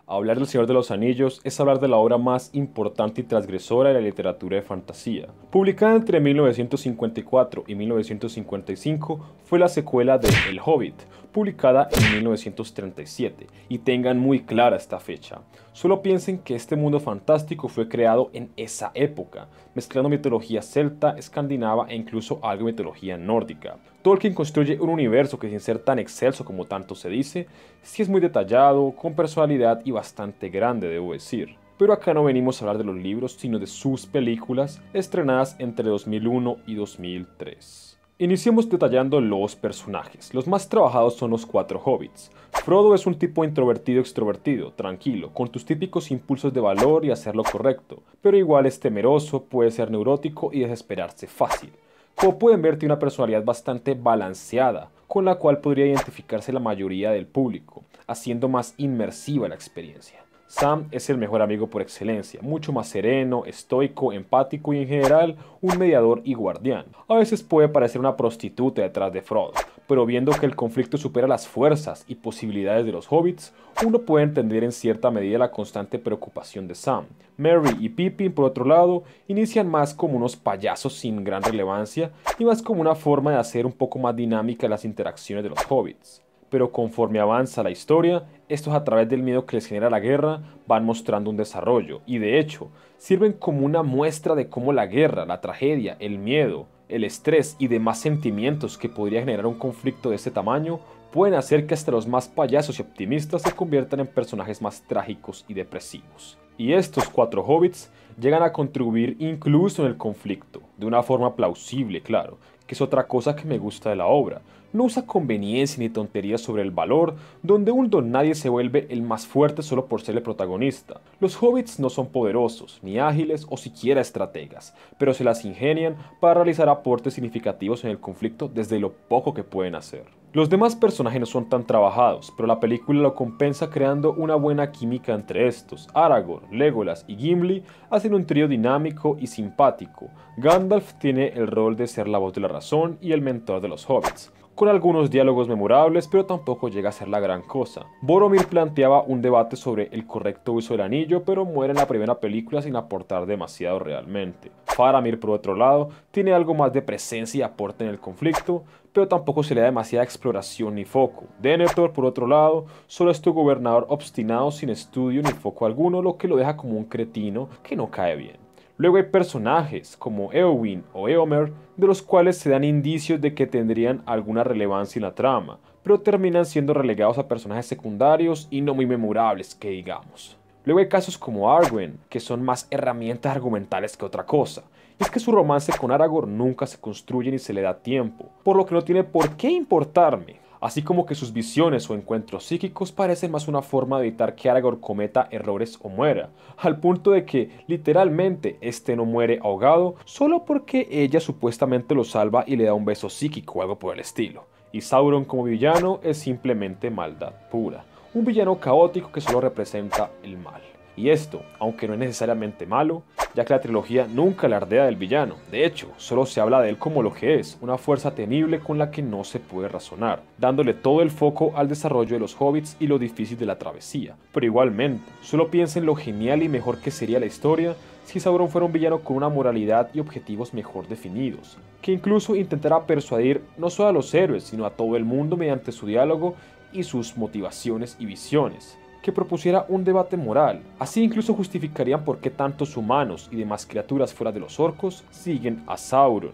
Hablar del Señor de los Anillos es hablar de la obra más importante y transgresora de la literatura de fantasía. Publicada entre 1954 y 1955, fue la secuela de El Hobbit, publicada en 1937, y tengan muy clara esta fecha. Solo piensen que este mundo fantástico fue creado en esa época, mezclando mitología celta, escandinava e incluso algo de mitología nórdica. Tolkien construye un universo que, sin ser tan excelso como tanto se dice, sí es muy detallado, con personalidad y bastante grande, debo decir. Pero acá no venimos a hablar de los libros, sino de sus películas, estrenadas entre 2001 y 2003. Iniciemos detallando los personajes. Los más trabajados son los cuatro hobbits. Frodo es un tipo introvertido extrovertido, tranquilo, con tus típicos impulsos de valor y hacer lo correcto, pero igual es temeroso, puede ser neurótico y desesperarse fácil. Como pueden ver, tiene una personalidad bastante balanceada, con la cual podría identificarse la mayoría del público, haciendo más inmersiva la experiencia. Sam es el mejor amigo por excelencia, mucho más sereno, estoico, empático y en general un mediador y guardián. A veces puede parecer una prostituta detrás de Frodo, pero viendo que el conflicto supera las fuerzas y posibilidades de los hobbits, uno puede entender en cierta medida la constante preocupación de Sam. Merry y Pippin, por otro lado, inician más como unos payasos sin gran relevancia y más como una forma de hacer un poco más dinámica las interacciones de los hobbits. Pero conforme avanza la historia, estos, a través del miedo que les genera la guerra, van mostrando un desarrollo y, de hecho, sirven como una muestra de cómo la guerra, la tragedia, el miedo, el estrés y demás sentimientos que podría generar un conflicto de este tamaño pueden hacer que hasta los más payasos y optimistas se conviertan en personajes más trágicos y depresivos. Y estos cuatro hobbits llegan a contribuir incluso en el conflicto, de una forma plausible, claro, que es otra cosa que me gusta de la obra. No usa conveniencia ni tonterías sobre el valor, donde un don nadie se vuelve el más fuerte solo por ser el protagonista. Los hobbits no son poderosos, ni ágiles o siquiera estrategas, pero se las ingenian para realizar aportes significativos en el conflicto desde lo poco que pueden hacer. Los demás personajes no son tan trabajados, pero la película lo compensa creando una buena química entre estos. Aragorn, Legolas y Gimli hacen un trío dinámico y simpático. Gandalf tiene el rol de ser la voz de la razón y el mentor de los hobbits, con algunos diálogos memorables, pero tampoco llega a ser la gran cosa. Boromir planteaba un debate sobre el correcto uso del anillo, pero muere en la primera película sin aportar demasiado realmente. Faramir, por otro lado, tiene algo más de presencia y aporte en el conflicto, pero tampoco se le da demasiada exploración ni foco. Denethor, por otro lado, solo es tu gobernador obstinado sin estudio ni foco alguno, lo que lo deja como un cretino que no cae bien. Luego hay personajes como Eowyn o Éomer, de los cuales se dan indicios de que tendrían alguna relevancia en la trama, pero terminan siendo relegados a personajes secundarios y no muy memorables, que digamos. Luego hay casos como Arwen, que son más herramientas argumentales que otra cosa, y es que su romance con Aragorn nunca se construye ni se le da tiempo, por lo que no tiene por qué importarme. Así como que sus visiones o encuentros psíquicos parecen más una forma de evitar que Aragorn cometa errores o muera, al punto de que literalmente este no muere ahogado solo porque ella supuestamente lo salva y le da un beso psíquico o algo por el estilo. Y Sauron como villano es simplemente maldad pura, un villano caótico que solo representa el mal. Y esto, aunque no es necesariamente malo, ya que la trilogía nunca alardea del villano. De hecho, solo se habla de él como lo que es, una fuerza temible con la que no se puede razonar, dándole todo el foco al desarrollo de los hobbits y lo difícil de la travesía. Pero igualmente, solo piensen lo genial y mejor que sería la historia si Sauron fuera un villano con una moralidad y objetivos mejor definidos, que incluso intentara persuadir no solo a los héroes, sino a todo el mundo mediante su diálogo y sus motivaciones y visiones, que propusiera un debate moral. Así incluso justificarían por qué tantos humanos y demás criaturas fuera de los orcos siguen a Sauron.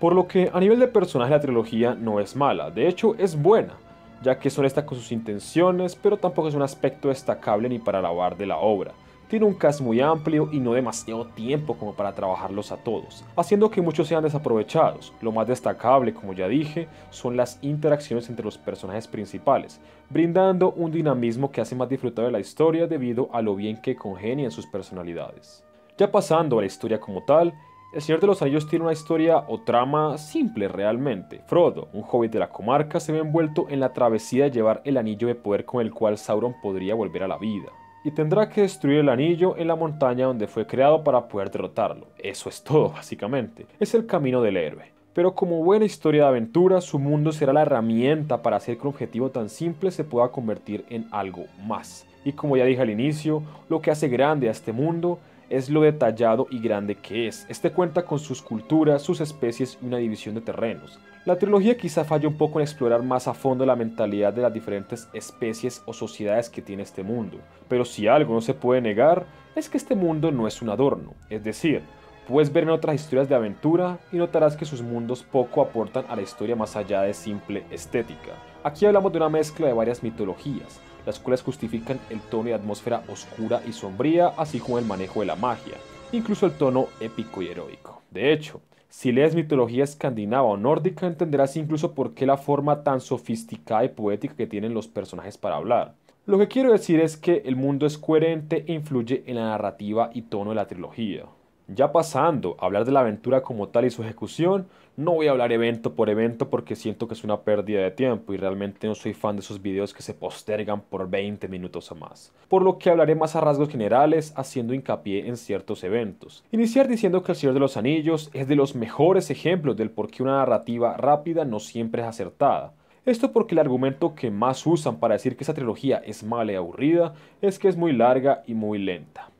Por lo que a nivel de personaje la trilogía no es mala, de hecho es buena, ya que es honesta con sus intenciones, pero tampoco es un aspecto destacable ni para alabar de la obra. Tiene un cast muy amplio y no demasiado tiempo como para trabajarlos a todos, haciendo que muchos sean desaprovechados. Lo más destacable, como ya dije, son las interacciones entre los personajes principales, brindando un dinamismo que hace más disfrutable la historia debido a lo bien que congenian sus personalidades. Ya pasando a la historia como tal, El Señor de los Anillos tiene una historia o trama simple realmente. Frodo, un hobbit de la comarca, se ve envuelto en la travesía de llevar el anillo de poder con el cual Sauron podría volver a la vida, y tendrá que destruir el anillo en la montaña donde fue creado para poder derrotarlo. Eso es todo, básicamente. Es el camino del héroe. Pero como buena historia de aventura, su mundo será la herramienta para hacer que un objetivo tan simple se pueda convertir en algo más. Y como ya dije al inicio, lo que hace grande a este mundo es lo detallado y grande que es. Este cuenta con sus culturas, sus especies y una división de terrenos. La trilogía quizá falla un poco en explorar más a fondo la mentalidad de las diferentes especies o sociedades que tiene este mundo, pero si algo no se puede negar es que este mundo no es un adorno, es decir, puedes ver en otras historias de aventura y notarás que sus mundos poco aportan a la historia más allá de simple estética. Aquí hablamos de una mezcla de varias mitologías, las cuales justifican el tono y atmósfera oscura y sombría, así como el manejo de la magia, incluso el tono épico y heroico. De hecho, si lees mitología escandinava o nórdica, entenderás incluso por qué la forma tan sofisticada y poética que tienen los personajes para hablar. Lo que quiero decir es que el mundo es coherente e influye en la narrativa y tono de la trilogía. Ya pasando a hablar de la aventura como tal y su ejecución, no voy a hablar evento por evento porque siento que es una pérdida de tiempo y realmente no soy fan de esos videos que se postergan por 20 minutos o más. Por lo que hablaré más a rasgos generales haciendo hincapié en ciertos eventos. Iniciar diciendo que El Señor de los Anillos es de los mejores ejemplos del por qué una narrativa rápida no siempre es acertada. Esto porque el argumento que más usan para decir que esa trilogía es mala y aburrida es que es muy larga y muy lenta.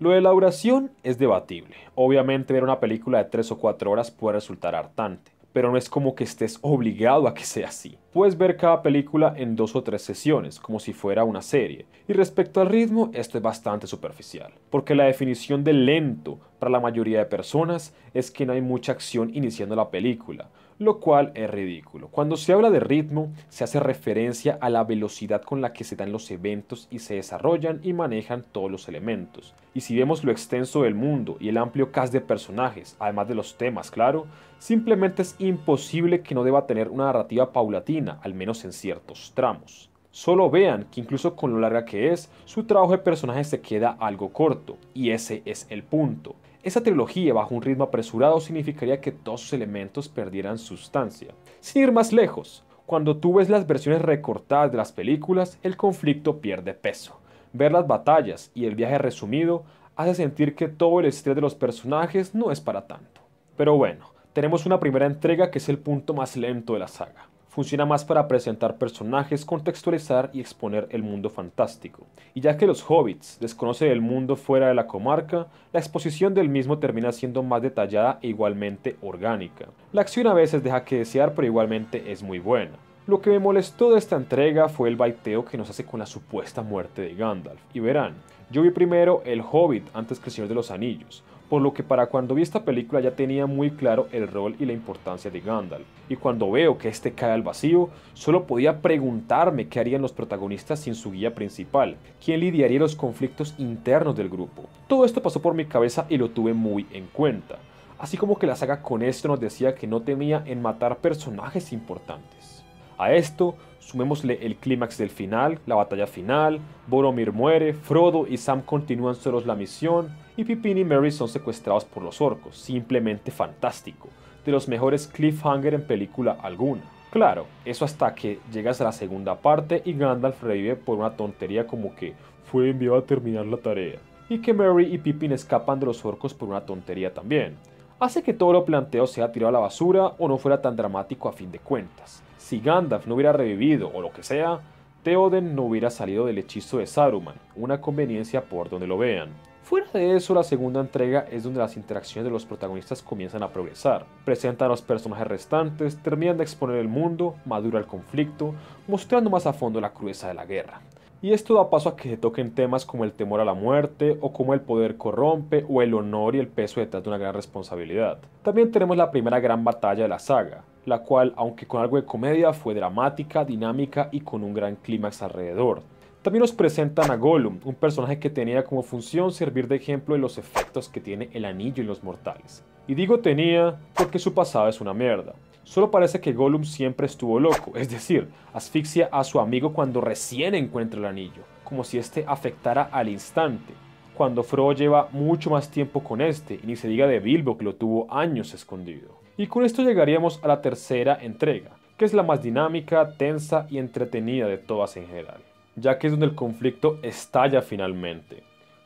Lo de la duración es debatible. Obviamente ver una película de 3 o 4 horas puede resultar hartante, pero no es como que estés obligado a que sea así. Puedes ver cada película en 2 o 3 sesiones, como si fuera una serie. Y respecto al ritmo, esto es bastante superficial, porque la definición de lento para la mayoría de personas es que no hay mucha acción iniciando la película, lo cual es ridículo. Cuando se habla de ritmo, se hace referencia a la velocidad con la que se dan los eventos y se desarrollan y manejan todos los elementos. Y si vemos lo extenso del mundo y el amplio cast de personajes, además de los temas, claro, simplemente es imposible que no deba tener una narrativa paulatina, al menos en ciertos tramos. Solo vean que incluso con lo larga que es, su trabajo de personaje se queda algo corto, y ese es el punto. Esa trilogía bajo un ritmo apresurado significaría que todos sus elementos perdieran sustancia. Sin ir más lejos, cuando tú ves las versiones recortadas de las películas, el conflicto pierde peso. Ver las batallas y el viaje resumido hace sentir que todo el estrés de los personajes no es para tanto. Pero bueno, tenemos una primera entrega que es el punto más lento de la saga. Funciona más para presentar personajes, contextualizar y exponer el mundo fantástico. Y ya que los hobbits desconocen el mundo fuera de la comarca, la exposición del mismo termina siendo más detallada e igualmente orgánica. La acción a veces deja que desear, pero igualmente es muy buena. Lo que me molestó de esta entrega fue el baiteo que nos hace con la supuesta muerte de Gandalf. Y verán, yo vi primero El Hobbit antes que El Señor de los Anillos, por lo que para cuando vi esta película ya tenía muy claro el rol y la importancia de Gandalf. Y cuando veo que este cae al vacío, solo podía preguntarme qué harían los protagonistas sin su guía principal, quién lidiaría los conflictos internos del grupo. Todo esto pasó por mi cabeza y lo tuve muy en cuenta. Así como que la saga con esto nos decía que no temía en matar personajes importantes. A esto, sumémosle el clímax del final, la batalla final, Boromir muere, Frodo y Sam continúan solos la misión, y Pippin y Merry son secuestrados por los orcos, simplemente fantástico, de los mejores cliffhanger en película alguna. Claro, eso hasta que llegas a la segunda parte y Gandalf revive por una tontería como que fue enviado a terminar la tarea, y que Merry y Pippin escapan de los orcos por una tontería también. Hace que todo lo planteado sea tirado a la basura o no fuera tan dramático a fin de cuentas. Si Gandalf no hubiera revivido o lo que sea, Theoden no hubiera salido del hechizo de Saruman, una conveniencia por donde lo vean. Fuera de eso, la segunda entrega es donde las interacciones de los protagonistas comienzan a progresar. Presentan a los personajes restantes, terminan de exponer el mundo, madura el conflicto, mostrando más a fondo la crudeza de la guerra. Y esto da paso a que se toquen temas como el temor a la muerte, o cómo el poder corrompe, o el honor y el peso detrás de una gran responsabilidad. También tenemos la primera gran batalla de la saga, la cual, aunque con algo de comedia, fue dramática, dinámica y con un gran clímax alrededor. También nos presentan a Gollum, un personaje que tenía como función servir de ejemplo de los efectos que tiene el anillo en los mortales. Y digo tenía porque su pasado es una mierda. Solo parece que Gollum siempre estuvo loco, es decir, asfixia a su amigo cuando recién encuentra el anillo, como si este afectara al instante, cuando Frodo lleva mucho más tiempo con este, y ni se diga de Bilbo que lo tuvo años escondido. Y con esto llegaríamos a la tercera entrega, que es la más dinámica, tensa y entretenida de todas en general, ya que es donde el conflicto estalla finalmente.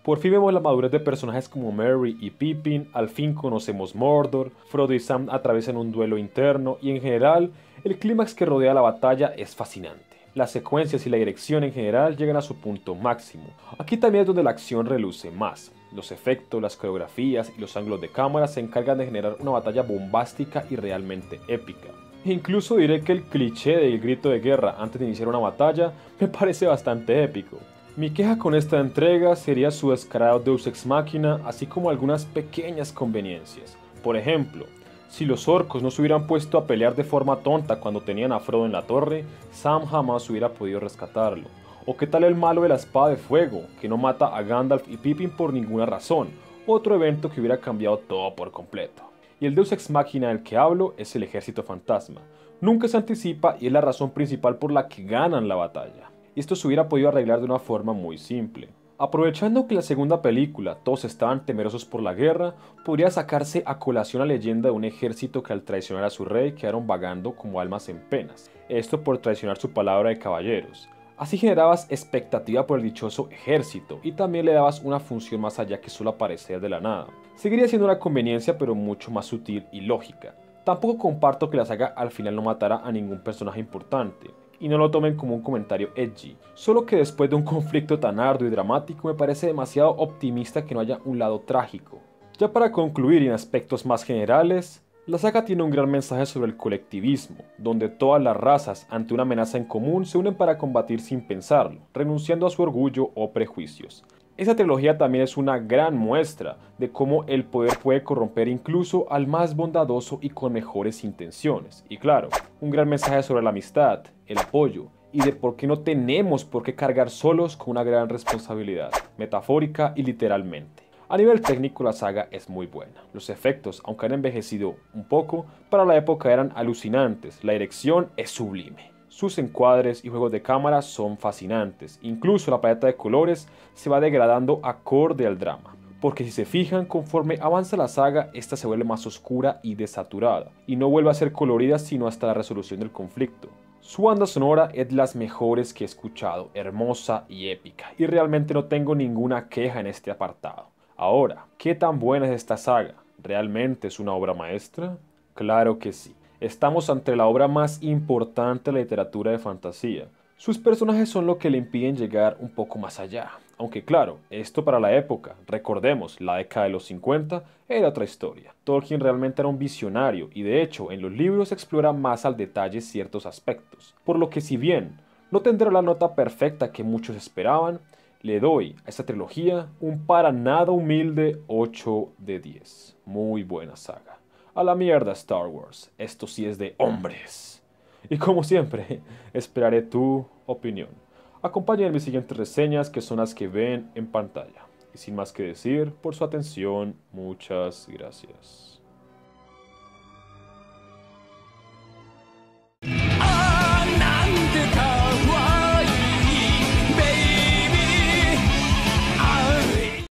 Por fin vemos la madurez de personajes como Merry y Pippin, al fin conocemos Mordor, Frodo y Sam atraviesan un duelo interno y en general, el clímax que rodea la batalla es fascinante. las secuencias y la dirección en general llegan a su punto máximo. Aquí también es donde la acción reluce más. Los efectos, las coreografías y los ángulos de cámara se encargan de generar una batalla bombástica y realmente épica. Incluso diré que el cliché del grito de guerra antes de iniciar una batalla me parece bastante épico. Mi queja con esta entrega sería su descarado Deus Ex Machina, así como algunas pequeñas conveniencias. Por ejemplo, si los orcos no se hubieran puesto a pelear de forma tonta cuando tenían a Frodo en la torre, Sam jamás hubiera podido rescatarlo. O qué tal el malo de la espada de fuego, que no mata a Gandalf y Pippin por ninguna razón, otro evento que hubiera cambiado todo por completo. Y el Deus Ex Machina del que hablo es el Ejército Fantasma. Nunca se anticipa y es la razón principal por la que ganan la batalla. Y esto se hubiera podido arreglar de una forma muy simple. Aprovechando que en la segunda película todos estaban temerosos por la guerra, podría sacarse a colación la leyenda de un ejército que al traicionar a su rey quedaron vagando como almas en penas. Esto por traicionar su palabra de caballeros. Así generabas expectativa por el dichoso ejército y también le dabas una función más allá que solo aparecer de la nada. Seguiría siendo una conveniencia pero mucho más sutil y lógica. Tampoco comparto que la saga al final no matara a ningún personaje importante, y no lo tomen como un comentario edgy, solo que después de un conflicto tan arduo y dramático me parece demasiado optimista que no haya un lado trágico. Ya para concluir en aspectos más generales, la saga tiene un gran mensaje sobre el colectivismo, donde todas las razas ante una amenaza en común se unen para combatir sin pensarlo, renunciando a su orgullo o prejuicios. Esta trilogía también es una gran muestra de cómo el poder puede corromper incluso al más bondadoso y con mejores intenciones. Y claro, un gran mensaje sobre la amistad, el apoyo y de por qué no tenemos por qué cargar solos con una gran responsabilidad, metafórica y literalmente. A nivel técnico la saga es muy buena. Los efectos, aunque han envejecido un poco, para la época eran alucinantes. La dirección es sublime. Sus encuadres y juegos de cámara son fascinantes. Incluso la paleta de colores se va degradando acorde al drama. Porque si se fijan, conforme avanza la saga, esta se vuelve más oscura y desaturada. Y no vuelve a ser colorida sino hasta la resolución del conflicto. Su banda sonora es de las mejores que he escuchado, hermosa y épica. Y realmente no tengo ninguna queja en este apartado. Ahora, ¿qué tan buena es esta saga? ¿Realmente es una obra maestra? Claro que sí. Estamos ante la obra más importante de la literatura de fantasía. Sus personajes son lo que le impiden llegar un poco más allá. Aunque claro, esto para la época, recordemos, la década de los 50, era otra historia. Tolkien realmente era un visionario y de hecho en los libros explora más al detalle ciertos aspectos. Por lo que si bien no tendrá la nota perfecta que muchos esperaban, le doy a esta trilogía un para nada humilde 8 de 10. Muy buena saga. A la mierda Star Wars, esto sí es de hombres. Y como siempre, esperaré tu opinión. Acompáñenme en mis siguientes reseñas que son las que ven en pantalla. Y sin más que decir, por su atención, muchas gracias.